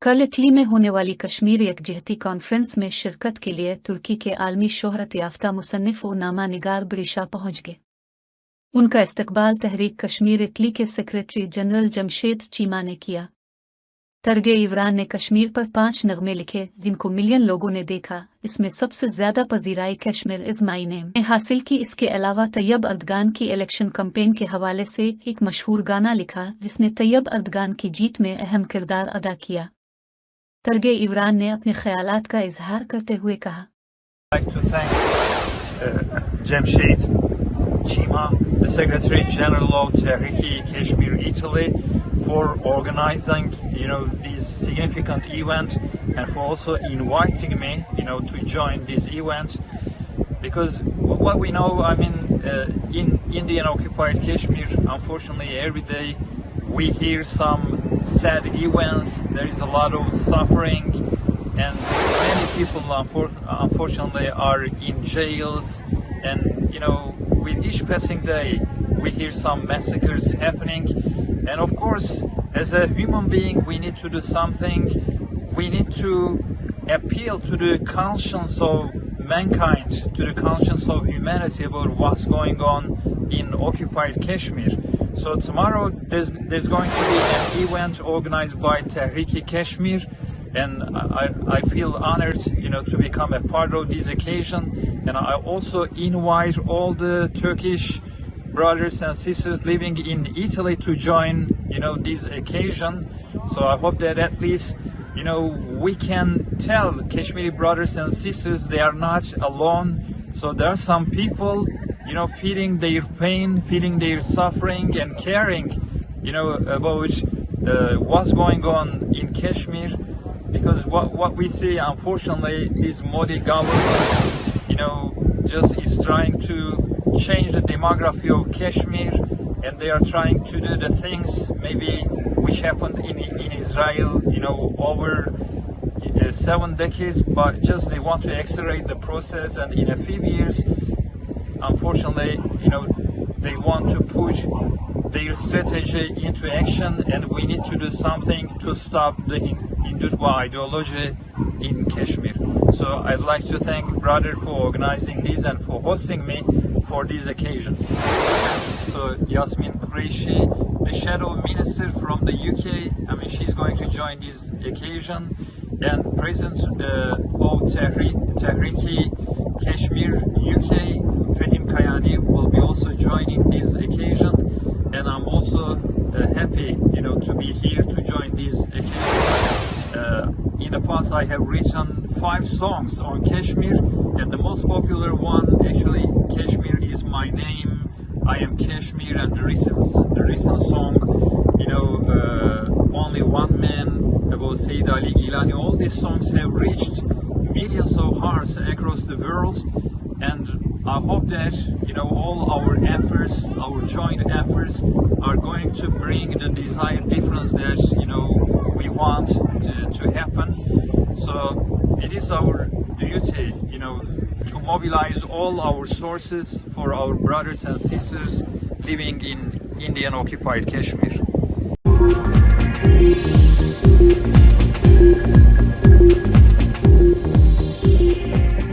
کل اٹلی میں ہونے والی کشمیر یکجہتی کانفرنس میں شرکت کے لیے ترکی کے عالمی شہرت یافتہ مصنف و نامہ نگار بریشا پہنچ گئے۔ ان کا استقبال تحریک کشمیر اٹلی کے سیکریٹری جنرل جمشید چیما نے کیا۔ ترگے ایوران نے کشمیر پر 5 نغمے لکھے جن کو ملین لوگوں نے دیکھا۔ اس میں سب سے زیادہ پذیرائی کشمیر از مائی نیم نے حاصل کی۔ اس کے علاوہ طیب اردگان کی الیکشن کمپین کے حوالے سے ایک مشہور گانا لکھا جس نے طیب اردگان کی جیت میں اہم کردار ادا کیا۔ ترگے ایوران نے اپنے خیالات کا اظہار کرتے ہوئے کہا، I'd like to thank Jamshid Chima, the Secretary General of Turkey, Kashmir, Italy, for organizing, this significant event and for also inviting me, to join this event. Because what we know, in Indian occupied Kashmir, unfortunately, every day we hear some sad events. There is a lot of suffering, and many people unfortunately are in jails. And with each passing day, we hear some massacres happening. And of course, as a human being, we need to do something. We need to appeal to the conscience of mankind, to the conscience of humanity about what's going on in occupied Kashmir. So tomorrow there's going to be an event organized by Turkey Kashmir, and I feel honored, to become a part of this occasion. And I also invite all the Turkish brothers and sisters living in Italy to join, this occasion. So I hope that at least, we can tell Kashmiri brothers and sisters they are not alone. So there are some people, feeling their pain, feeling their suffering, and caring, about what's going on in Kashmir. Because what we see, unfortunately, this Modi government, just is trying to change the demography of Kashmir, and they are trying to do the things maybe which happened in Israel, over 7 decades, but just they want to accelerate the process, and in a few years, unfortunately, they want to push their strategy into action, and we need to do something to stop the Hindutva ideology in Kashmir. So I'd like to thank brother for organizing this and for hosting me for this occasion. So Yasmin Qureshi, the shadow minister from the UK, she's going to join this occasion, and President of Turkey Kashmir UK, Fehim Kayani, will be also joining this occasion, and I'm also happy, to be here to join this occasion. In the past, I have written 5 songs on Kashmir, and the most popular one, actually, Kashmir is my name, I am Kashmir, and the recent song, Only One Man, about Sayyid Ali Gilani. All these songs have reached millions of hearts across the world, and I hope that, all our efforts, our joint efforts, are going to bring the desired difference that, we want to happen. So it is our duty, to mobilize all our sources for our brothers and sisters living in Indian occupied Kashmir.